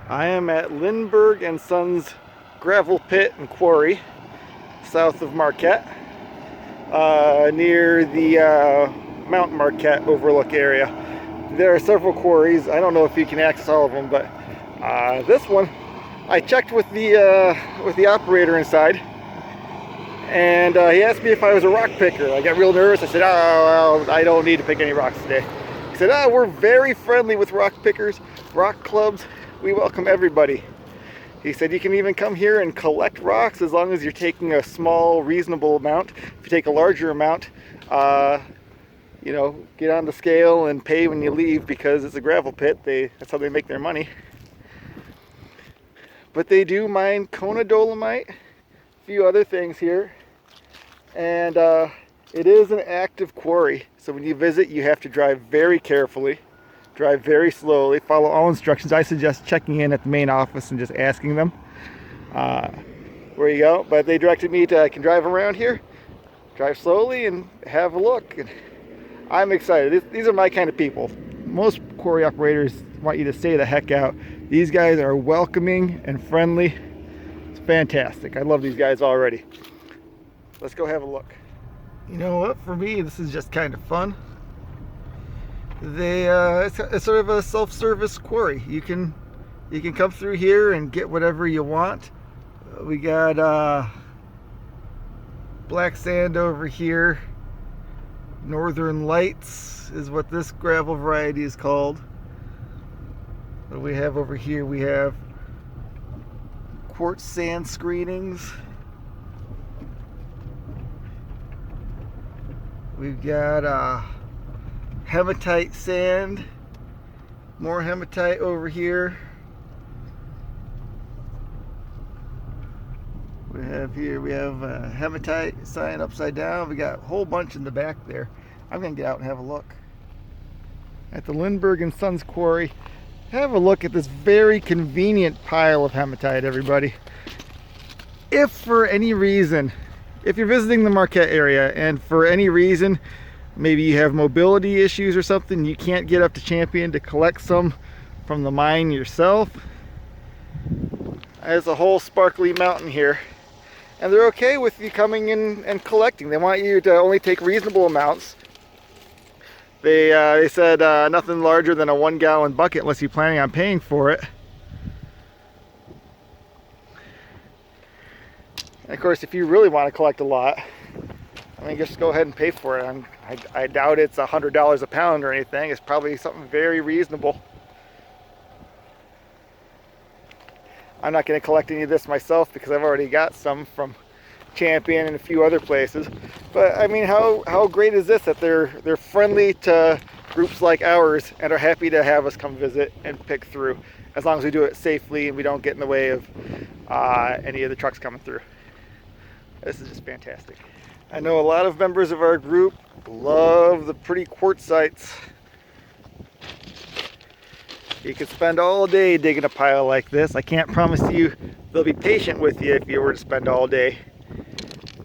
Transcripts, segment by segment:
I am at Lindberg and Sons gravel pit and quarry south of Marquette, near the Mount Marquette overlook area. There are several quarries. I don't know if you can access all of them, but this one, I checked with the operator inside, and he asked me if I was a rock picker. I got real nervous. I said, "Oh, well, I don't need to pick any rocks today." He said, "Oh, we're very friendly with rock pickers, rock clubs. We welcome everybody." He said, "You can even come here and collect rocks as long as you're taking a small, reasonable amount. If you take a larger amount, you know, get on the scale and pay when you leave, because it's a gravel pit. That's how they make their money." But they do mine Kona Dolomite, a few other things here, and it is an active quarry. So when you visit, you have to drive very carefully, drive very slowly, follow all instructions. I suggest checking in at the main office and just asking them where you go. But they directed me to, I can drive around here, drive slowly and have a look. And I'm excited. These are my kind of people. Most quarry operators want you to stay the heck out. These guys are welcoming and friendly. It's fantastic. I love these guys already. Let's go have a look. You know what? For me, this is just kind of fun. It's sort of a self-service quarry. You can come through here and get whatever you want. We got black sand over here. Northern Lights is what this gravel variety is called. What do we have over here? We have quartz sand screenings. We've got hematite sand. More hematite over here. We have hematite sign upside down. We got a whole bunch in the back there. I'm gonna get out and have a look at the Lindberg and Sons quarry. Have a look at this very convenient pile of hematite, everybody. If for any reason, if you're visiting the Marquette area and for any reason, maybe you have mobility issues or something, you can't get up to Champion to collect some from the mine yourself, there's a whole sparkly mountain here. And they're okay with you coming in and collecting. They want you to only take reasonable amounts. They said nothing larger than a 1-gallon bucket unless you're planning on paying for it. And of course, if you really want to collect a lot, I mean, just go ahead and pay for it. I doubt it's $100 a pound or anything. It's probably something very reasonable. I'm not going to collect any of this myself because I've already got some from Champion and a few other places. But I mean, how great is this that they're friendly to groups like ours and are happy to have us come visit and pick through, as long as we do it safely and we don't get in the way of any of the trucks coming through. This is just fantastic. I know a lot of members of our group love the pretty quartzites. You could spend all day digging a pile like this. I can't promise you they'll be patient with you if you were to spend all day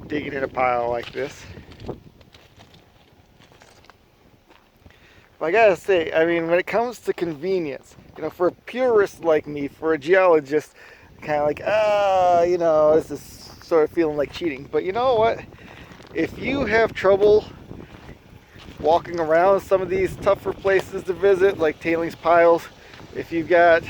digging in a pile like this. But I gotta say, I mean, when it comes to convenience, you know, for a purist like me, for a geologist, kind of like, you know, this is sort of feeling like cheating. But you know what? If you have trouble walking around some of these tougher places to visit, like tailings piles, if you've got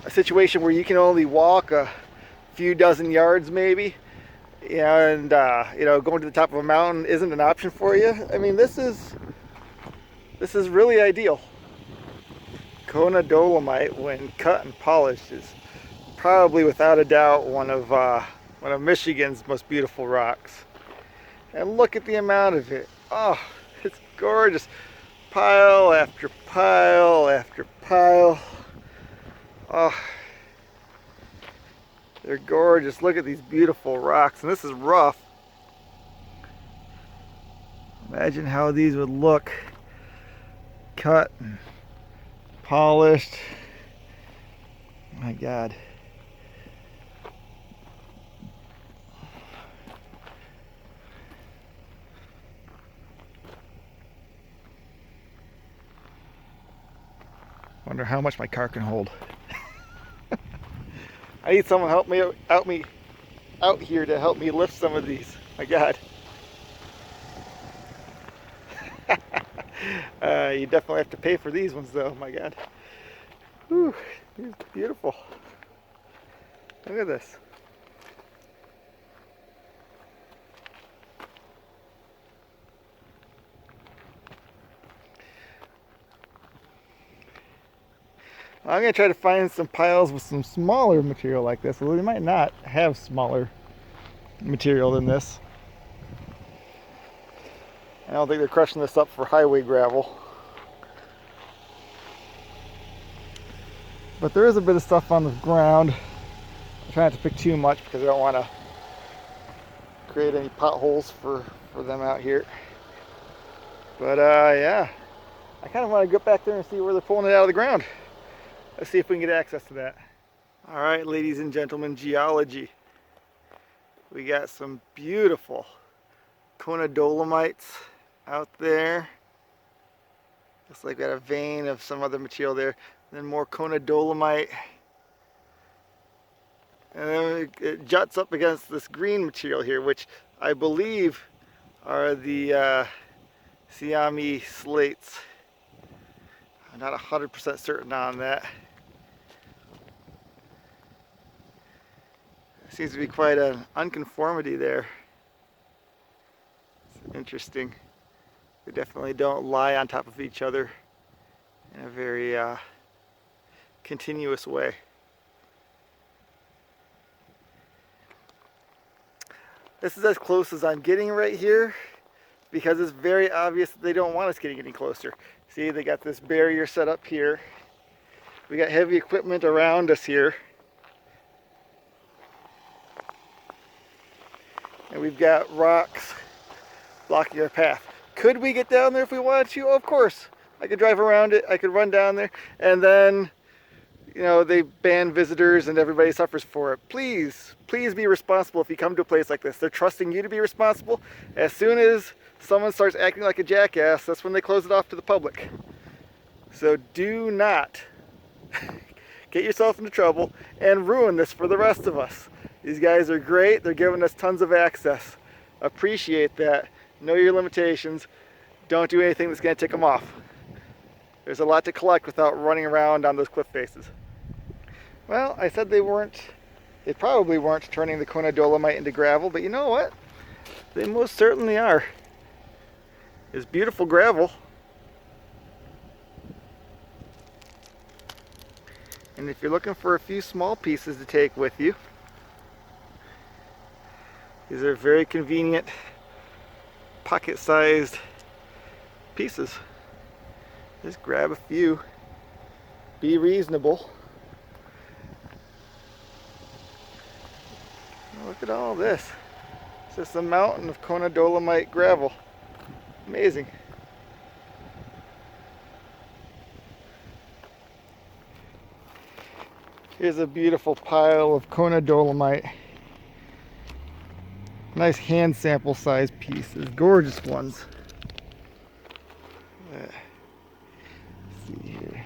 a situation where you can only walk a few dozen yards maybe, and you know, going to the top of a mountain isn't an option for you, I mean, this is really ideal. Kona Dolomite, when cut and polished, is probably without a doubt one of Michigan's most beautiful rocks. And look at the amount of it. Oh, it's gorgeous. Pile after pile after pile. Oh, they're gorgeous. Look at these beautiful rocks. And this is rough. Imagine how these would look cut and polished. My God. Wonder how much my car can hold. I need someone help me out here to help me lift some of these. My God. You definitely have to pay for these ones though. My God. Whew, these are beautiful. Look at this. I'm going to try to find some piles with some smaller material like this, although they might not have smaller material than this. I don't think they're crushing this up for highway gravel. But there is a bit of stuff on the ground. I'm trying not to pick too much because I don't want to create any potholes for them out here. But yeah, I kind of want to get back there and see where they're pulling it out of the ground. Let's see if we can get access to that. All right, ladies and gentlemen, geology. We got some beautiful Kona Dolomites out there. Looks like we got a vein of some other material there. Then more Kona Dolomite. And then it juts up against this green material here, which I believe are the Siami slates. I'm not 100% certain on that. Seems to be quite an unconformity there. It's interesting. They definitely don't lie on top of each other in a very continuous way. This is as close as I'm getting right here because it's very obvious that they don't want us getting any closer. See, they got this barrier set up here. We got heavy equipment around us here. And we've got rocks blocking our path. Could we get down there if we wanted to? Of course. I could drive around it, I could run down there, and then, you know, they ban visitors and everybody suffers for it. Please, please be responsible if you come to a place like this. They're trusting you to be responsible. As soon as someone starts acting like a jackass, that's when they close it off to the public. So do not get yourself into trouble and ruin this for the rest of us. These guys are great. They're giving us tons of access. Appreciate that. Know your limitations. Don't do anything that's going to tick them off. There's a lot to collect without running around on those cliff faces. Well, I said they probably weren't turning the Kona Dolomite into gravel, but you know what? They most certainly are. It's beautiful gravel. And if you're looking for a few small pieces to take with you, these are very convenient pocket-sized pieces. Just grab a few. Be reasonable. Look at all this. It's just a mountain of Kona Dolomite gravel. Amazing. Here's a beautiful pile of Kona Dolomite. Nice hand sample size pieces, gorgeous ones. Let's see here.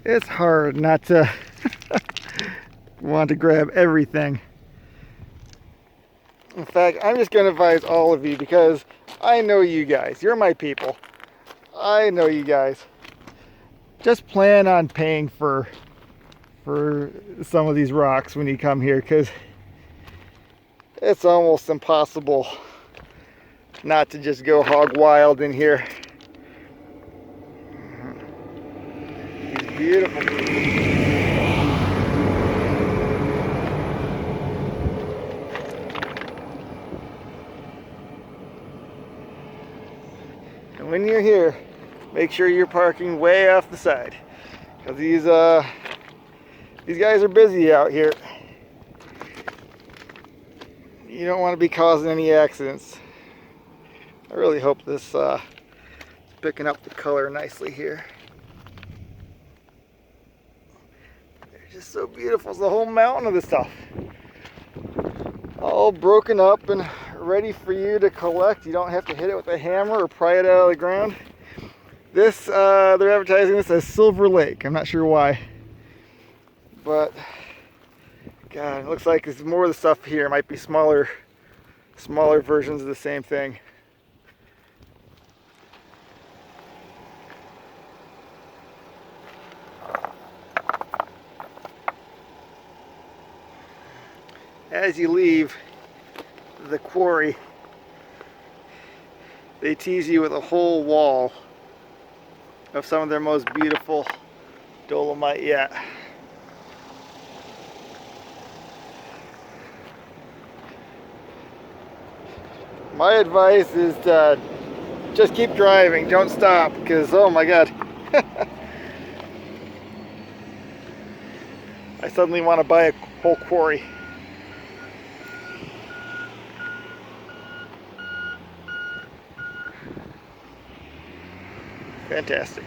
It's hard not to want to grab everything. In fact, I'm just going to advise all of you because I know you guys. You're my people. I know you guys. Just plan on paying for some of these rocks when you come here, because it's almost impossible not to just go hog wild in here. These beautiful pieces. And when you're here, make sure you're parking way off the side, because these guys are busy out here. You don't want to be causing any accidents. I really hope this is picking up the color nicely here. They're just so beautiful. It's the whole mountain of this stuff, all broken up and ready for you to collect. You don't have to hit it with a hammer or pry it out of the ground. This, they're advertising this as Silver Lake. I'm not sure why. But, God, it looks like there's more of the stuff here. It might be smaller versions of the same thing. As you leave the quarry, they tease you with a whole wall of some of their most beautiful dolomite yet. My advice is to just keep driving, don't stop, because oh my god. I suddenly want to buy a whole quarry. Fantastic.